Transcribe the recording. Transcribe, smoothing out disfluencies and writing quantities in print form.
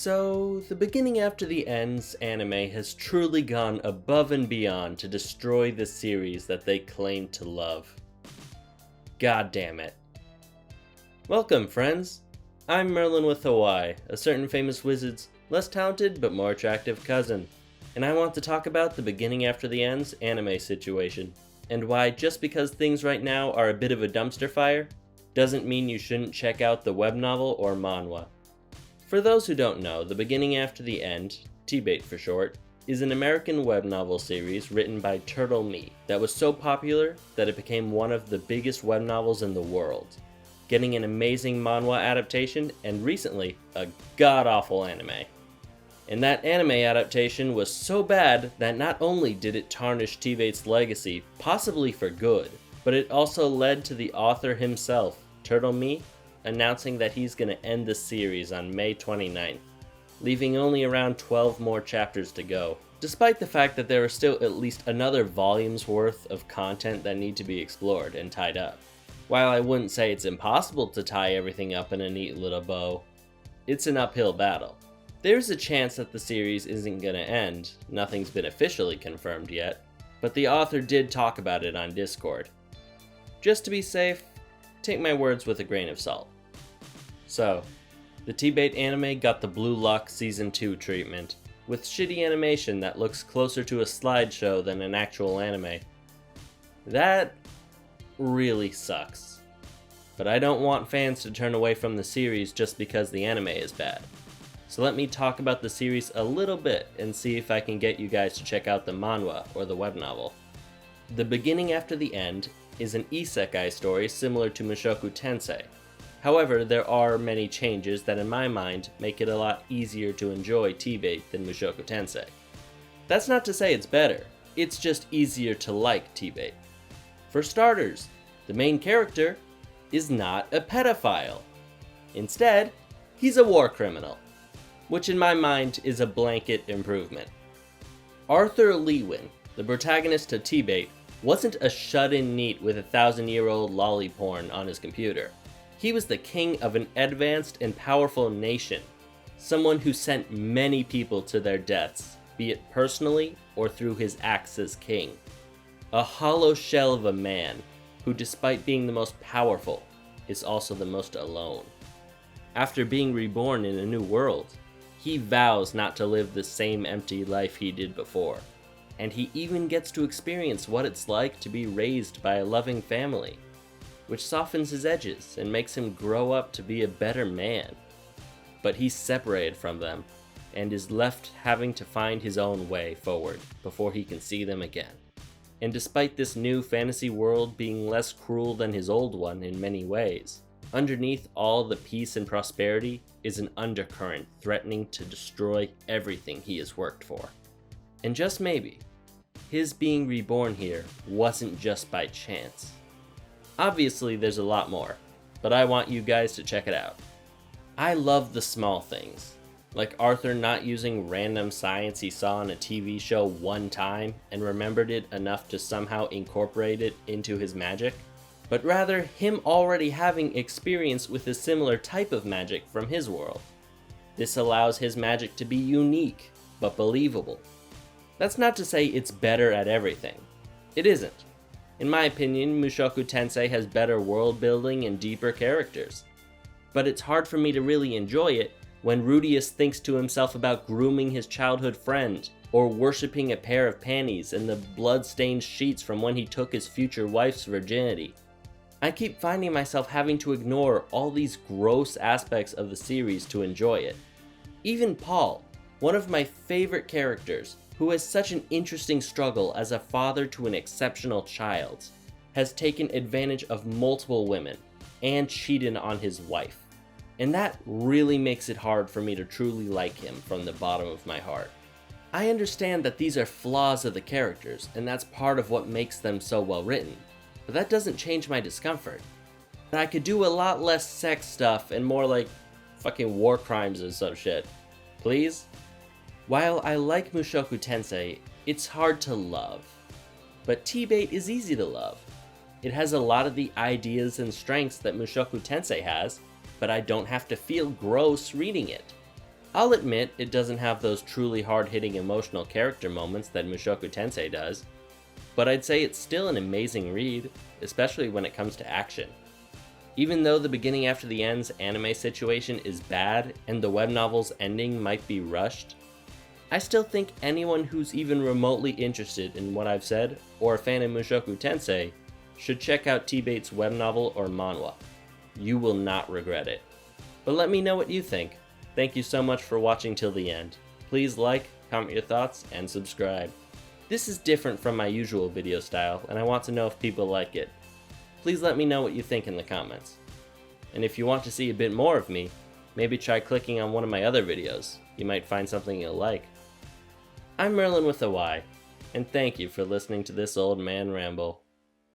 So, the beginning after the ends anime has truly gone above and beyond to destroy the series that they claim to love. God damn it. Welcome, friends. I'm Merlin with a Y, a certain famous wizard's less talented but more attractive cousin, and I want to talk about the beginning after the ends anime situation, and why just because things right now are a bit of a dumpster fire, doesn't mean you shouldn't check out the Webnovel or Manhwa. For those who don't know, The Beginning After the End, TBATE for short, is an American web novel series written by TurtleMe that was so popular that it became one of the biggest web novels in the world, getting an amazing manhwa adaptation and recently a god-awful anime. And that anime adaptation was so bad that not only did it tarnish TBATE's legacy, possibly for good, but it also led to the author himself, TurtleMe, announcing that he's going to end the series on May 29th, leaving only around 12 more chapters to go, despite the fact that there are still at least another volume's worth of content that need to be explored and tied up. While I wouldn't say it's impossible to tie everything up in a neat little bow, it's an uphill battle. There's a chance that the series isn't going to end, nothing's been officially confirmed yet, but the author did talk about it on Discord. Just to be safe, take my words with a grain of salt. So, the TBATE anime got the Blue Lock Season 2 treatment, with shitty animation that looks closer to a slideshow than an actual anime. That really sucks. But I don't want fans to turn away from the series just because the anime is bad. So let me talk about the series a little bit and see if I can get you guys to check out the manhwa or the web novel. The Beginning After the End is an isekai story similar to Mushoku Tensei. However, there are many changes that in my mind make it a lot easier to enjoy TBATE than Mushoku Tensei. That's not to say it's better, it's just easier to like TBATE. For starters, the main character is not a pedophile. Instead, he's a war criminal, which in my mind is a blanket improvement. Arthur Leywin, the protagonist of TBATE, wasn't a shut-in neat with 1,000-year-old lolly porn on his computer. He was the king of an advanced and powerful nation, someone who sent many people to their deaths, be it personally or through his acts as king. A hollow shell of a man who, despite being the most powerful, is also the most alone. After being reborn in a new world, he vows not to live the same empty life he did before. And he even gets to experience what it's like to be raised by a loving family, which softens his edges and makes him grow up to be a better man. But he's separated from them, and is left having to find his own way forward before he can see them again. And despite this new fantasy world being less cruel than his old one in many ways, underneath all the peace and prosperity is an undercurrent threatening to destroy everything he has worked for. And just maybe, his being reborn here wasn't just by chance. Obviously there's a lot more, but I want you guys to check it out. I love the small things, like Arthur not using random science he saw on a TV show one time and remembered it enough to somehow incorporate it into his magic, but rather him already having experience with a similar type of magic from his world. This allows his magic to be unique, but believable. That's not to say it's better at everything. It isn't. In my opinion, Mushoku Tensei has better world building and deeper characters. But it's hard for me to really enjoy it when Rudeus thinks to himself about grooming his childhood friend, or worshipping a pair of panties and the blood-stained sheets from when he took his future wife's virginity. I keep finding myself having to ignore all these gross aspects of the series to enjoy it. Even Paul, one of my favorite characters, who has such an interesting struggle as a father to an exceptional child, has taken advantage of multiple women and cheated on his wife. And that really makes it hard for me to truly like him from the bottom of my heart. I understand that these are flaws of the characters, and that's part of what makes them so well written, but that doesn't change my discomfort. I could do a lot less sex stuff and more like fucking war crimes and some shit. Please? While I like Mushoku Tensei, it's hard to love. But TBATE is easy to love. It has a lot of the ideas and strengths that Mushoku Tensei has, but I don't have to feel gross reading it. I'll admit it doesn't have those truly hard-hitting emotional character moments that Mushoku Tensei does, but I'd say it's still an amazing read, especially when it comes to action. Even though the beginning after the end's anime situation is bad and the web novel's ending might be rushed, I still think anyone who's even remotely interested in what I've said, or a fan of Mushoku Tensei, should check out TBATE's web novel or manhwa. You will not regret it. But let me know what you think. Thank you so much for watching till the end. Please like, comment your thoughts, and subscribe. This is different from my usual video style, and I want to know if people like it. Please let me know what you think in the comments. And if you want to see a bit more of me, maybe try clicking on one of my other videos. You might find something you'll like. I'm Merlin with a Y, and thank you for listening to this old man ramble.